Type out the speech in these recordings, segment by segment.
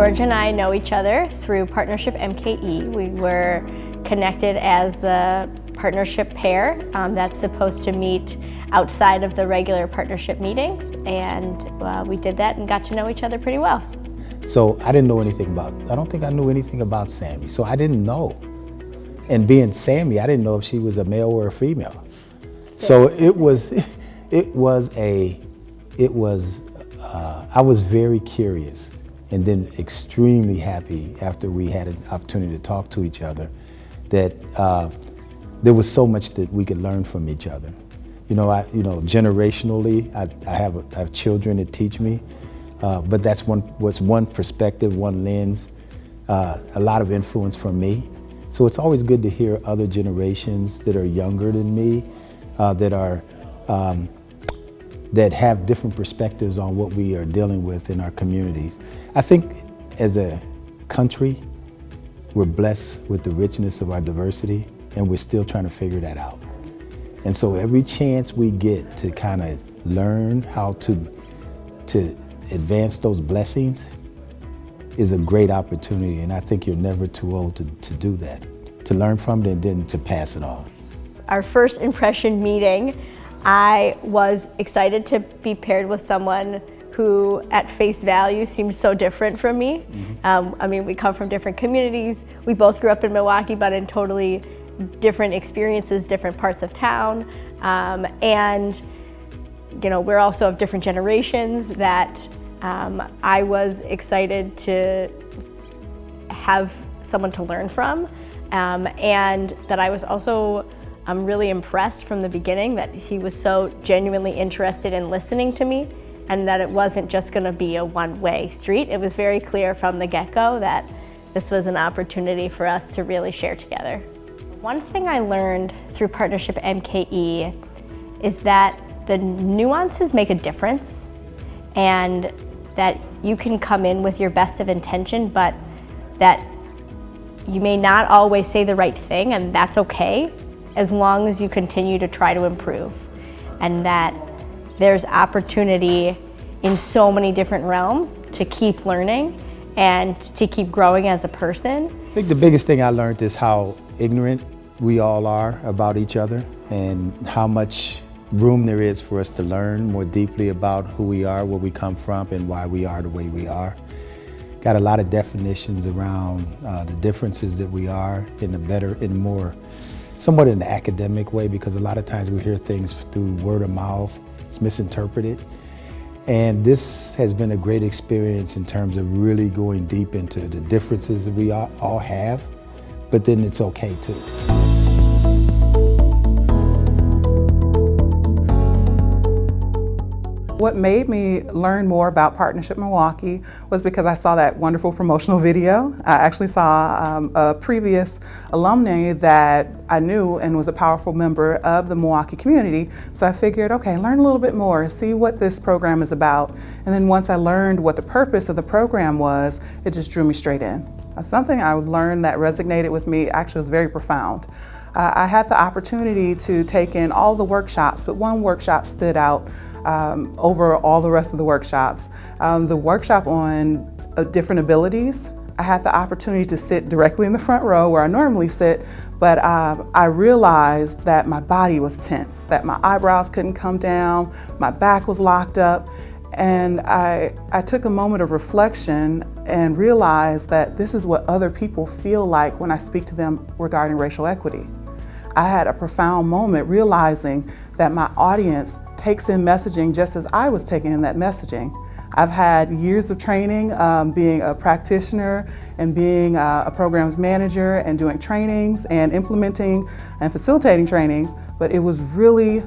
George and I know each other through PartnershipMKE. We were connected as the partnership pair that's supposed to meet outside of the regular partnership meetings, and we did that and got to know each other pretty well. So I didn't know anything about, I don't think I knew anything about Sammy, so I didn't know. And being Sammy, I didn't know if she was a male or a female. So I was very curious and then extremely happy after we had an opportunity to talk to each other that there was so much that we could learn from each other. Generationally, I have children that teach me, but that's one perspective, one lens, a lot of influence from me. So it's always good to hear other generations that are younger than me, that have different perspectives on what we are dealing with in our communities. I think as a country, we're blessed with the richness of our diversity, and we're still trying to figure that out. And so every chance we get to kind of learn how to advance those blessings is a great opportunity, and I think you're never too old to do that, to learn from it and then to pass it on. Our first impression meeting, I was excited to be paired with someone who at face value seemed so different from me. Mm-hmm. We come from different communities. We both grew up in Milwaukee, but in totally different experiences, different parts of town. We're also of different generations that I was excited to have someone to learn from, and that I was also really impressed from the beginning that he was so genuinely interested in listening to me, and that it wasn't just going to be a one-way street. It was very clear from the get-go that this was an opportunity for us to really share together. One thing I learned through PartnershipMKE is that the nuances make a difference, and that you can come in with your best of intention, but that you may not always say the right thing, and that's okay, as long as you continue to try to improve. And that there's opportunity in so many different realms to keep learning and to keep growing as a person. I think the biggest thing I learned is how ignorant we all are about each other, and how much room there is for us to learn more deeply about who we are, where we come from, and why we are the way we are. Got a lot of definitions around the differences that we are somewhat in the academic way, because a lot of times we hear things through word of mouth, it's misinterpreted. And this has been a great experience in terms of really going deep into the differences that we all have, but then it's okay too. What made me learn more about Partnership Milwaukee was because I saw that wonderful promotional video. I actually saw a previous alumni that I knew and was a powerful member of the Milwaukee community. So I figured, okay, learn a little bit more, see what this program is about. And then once I learned what the purpose of the program was, it just drew me straight in. Something I learned that resonated with me actually was very profound. I had the opportunity to take in all the workshops, but one workshop stood out over all the rest of the workshops. The workshop on different abilities, I had the opportunity to sit directly in the front row where I normally sit, but I realized that my body was tense, that my eyebrows couldn't come down, my back was locked up, and I took a moment of reflection and realized that this is what other people feel like when I speak to them regarding racial equity. I had a profound moment realizing that my audience takes in messaging just as I was taking in that messaging. I've had years of training, being a practitioner and being a programs manager and doing trainings and implementing and facilitating trainings, but it was really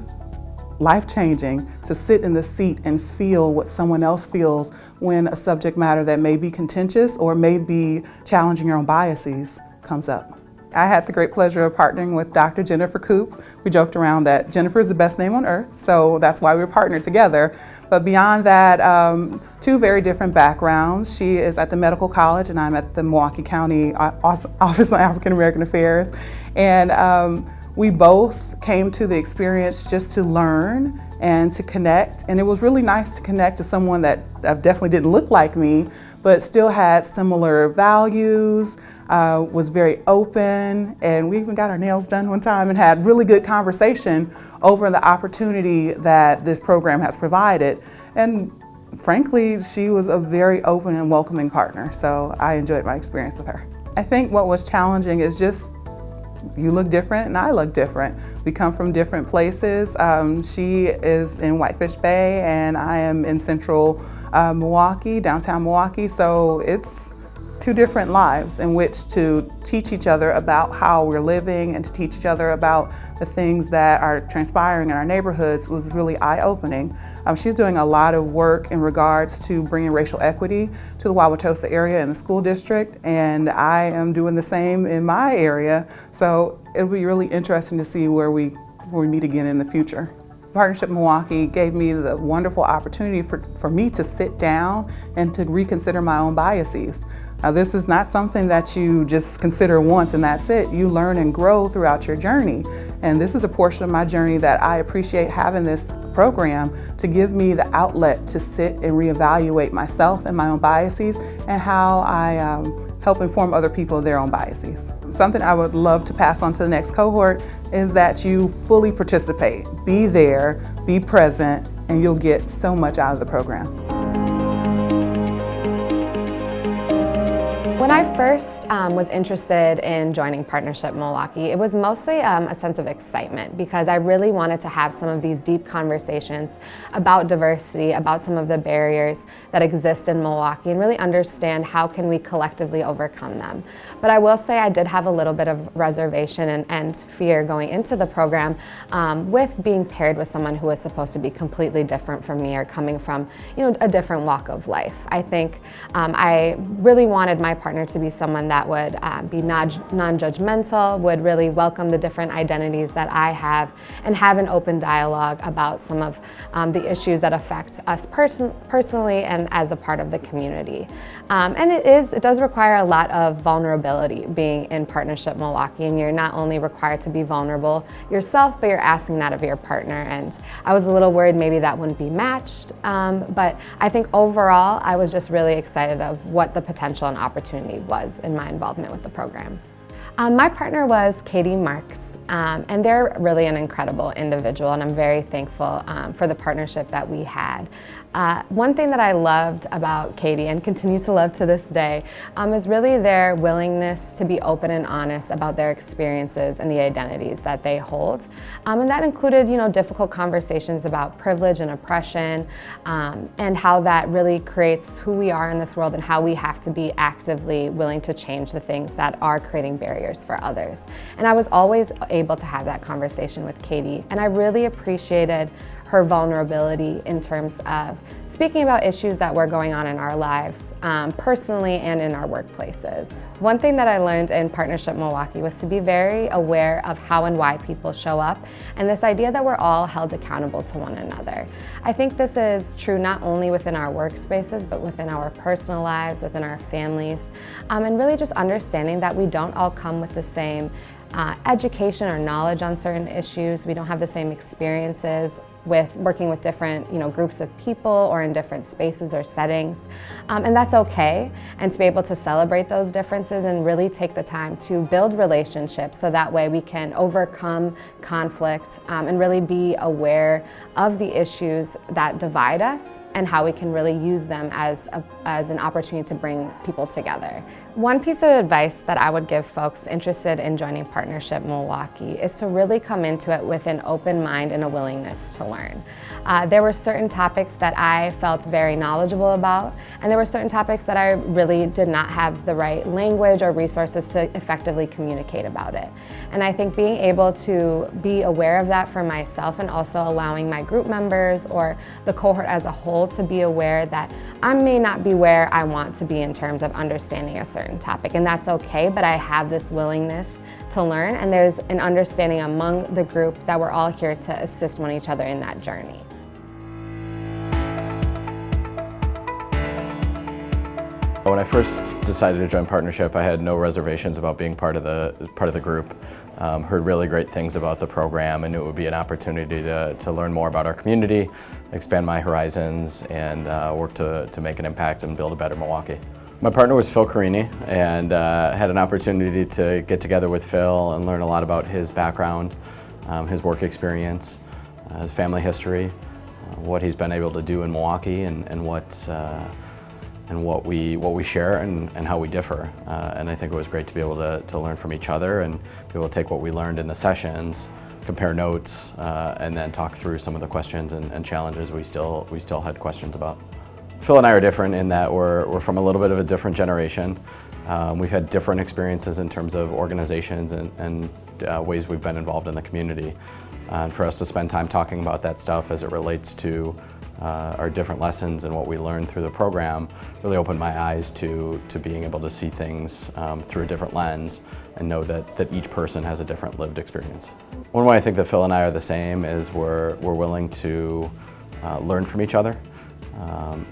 life-changing to sit in the seat and feel what someone else feels when a subject matter that may be contentious or may be challenging your own biases comes up. I had the great pleasure of partnering with Dr. Jennifer Coop. We joked around that Jennifer is the best name on earth, so that's why we're partnered together. But beyond that, two very different backgrounds. She is at the Medical College and I'm at the Milwaukee County Office on African American Affairs. And We both came to the experience just to learn and to connect, and it was really nice to connect to someone that definitely didn't look like me, but still had similar values, was very open, and we even got our nails done one time and had really good conversation over the opportunity that this program has provided. And frankly, she was a very open and welcoming partner, so I enjoyed my experience with her. I think what was challenging is just you look different and I look different. We come from different places. She is in Whitefish Bay and I am in central Milwaukee, downtown Milwaukee, so it's two different lives in which to teach each other about how we're living and to teach each other about the things that are transpiring in our neighborhoods was really eye-opening. She's doing a lot of work in regards to bringing racial equity to the Wauwatosa area and the school district, and I am doing the same in my area, so it'll be really interesting to see where we meet again in the future. Partnership Milwaukee gave me the wonderful opportunity for me to sit down and to reconsider my own biases. Now, this is not something that you just consider once and that's it. You learn and grow throughout your journey. And this is a portion of my journey that I appreciate having this program to give me the outlet to sit and reevaluate myself and my own biases and how I help inform other people of their own biases. Something I would love to pass on to the next cohort is that you fully participate, be there, be present, and you'll get so much out of the program. When I first was interested in joining Partnership Milwaukee, it was mostly a sense of excitement because I really wanted to have some of these deep conversations about diversity, about some of the barriers that exist in Milwaukee, and really understand how can we collectively overcome them. But I will say I did have a little bit of reservation and fear going into the program with being paired with someone who was supposed to be completely different from me or coming from a different walk of life. I think I really wanted my partner to be someone that would be non-judgmental, would really welcome the different identities that I have, and have an open dialogue about some of the issues that affect us personally and as a part of the community. And it does require a lot of vulnerability being in Partnership Milwaukee, and you're not only required to be vulnerable yourself, but you're asking that of your partner. And I was a little worried maybe that wouldn't be matched, but I think overall I was just really excited of what the potential and opportunity was in my involvement with the program. My partner was Katie Marks, and they're really an incredible individual, and I'm very thankful for the partnership that we had. One thing that I loved about Katie, and continue to love to this day, is really their willingness to be open and honest about their experiences and the identities that they hold. And that included, difficult conversations about privilege and oppression, and how that really creates who we are in this world and how we have to be actively willing to change the things that are creating barriers for others. And I was always able to have that conversation with Katie, and I really appreciated her vulnerability in terms of speaking about issues that were going on in our lives, personally and in our workplaces. One thing that I learned in Partnership Milwaukee was to be very aware of how and why people show up, and this idea that we're all held accountable to one another. I think this is true not only within our workspaces, but within our personal lives, within our families, and really just understanding that we don't all come with the same education or knowledge on certain issues. We don't have the same experiences with working with different groups of people or in different spaces or settings, and that's okay, and to be able to celebrate those differences and really take the time to build relationships so that way we can overcome conflict and really be aware of the issues that divide us and how we can really use them as an opportunity to bring people together. One piece of advice that I would give folks interested in joining Partnership Milwaukee is to really come into it with an open mind and a willingness to learn. There were certain topics that I felt very knowledgeable about, and there were certain topics that I really did not have the right language or resources to effectively communicate about it. And I think being able to be aware of that for myself, and also allowing my group members or the cohort as a whole to be aware that I may not be where I want to be in terms of understanding a certain topic, and that's okay, but I have this willingness to learn, and there's an understanding among the group that we're all here to assist one each other in that journey. When I first decided to join Partnership, I had no reservations about being part of the group. heard really great things about the program, and knew it would be an opportunity to learn more about our community, expand my horizons, and work to make an impact and build a better Milwaukee. My partner was Phil Carini, and had an opportunity to get together with Phil and learn a lot about his background, his work experience, his family history, what he's been able to do in Milwaukee, and what we share and how we differ. And I think it was great to be able to learn from each other and be able to take what we learned in the sessions, compare notes, and then talk through some of the questions and challenges we still had questions about. Phil and I are different in that we're from a little bit of a different generation. We've had different experiences in terms of organizations and ways we've been involved in the community. And for us to spend time talking about that stuff as it relates to our different lessons and what we learned through the program really opened my eyes to being able to see things through a different lens and know that each person has a different lived experience. One way I think that Phil and I are the same is we're willing to learn from each other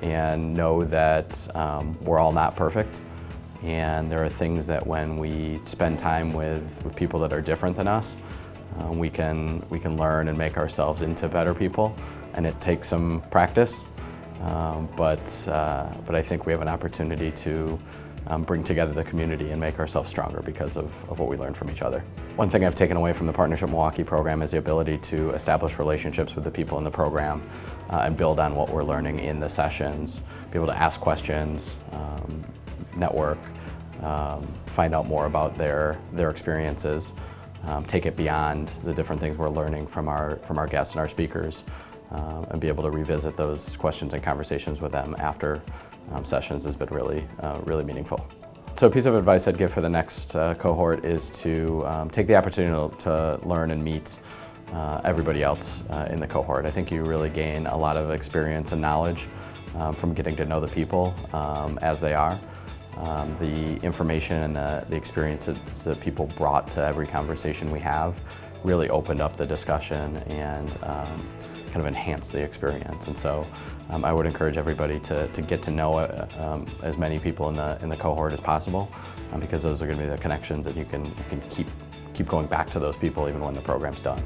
and know that we're all not perfect. And there are things that when we spend time with people that are different than us, we can learn and make ourselves into better people. And it takes some practice, but I think we have an opportunity to bring together the community and make ourselves stronger because of what we learn from each other. One thing I've taken away from the Partnership Milwaukee program is the ability to establish relationships with the people in the program and build on what we're learning in the sessions, be able to ask questions, network, find out more about their experiences, take it beyond the different things we're learning from our guests and our speakers, and be able to revisit those questions and conversations with them after sessions has been really meaningful. So a piece of advice I'd give for the next cohort is to take the opportunity to learn and meet everybody else in the cohort. I think you really gain a lot of experience and knowledge from getting to know the people as they are. The information and the experiences that people brought to every conversation we have really opened up the discussion and kind of enhanced the experience. And so I would encourage everybody to get to know as many people in the cohort as possible, because those are going to be the connections that you can keep going back to those people even when the program's done.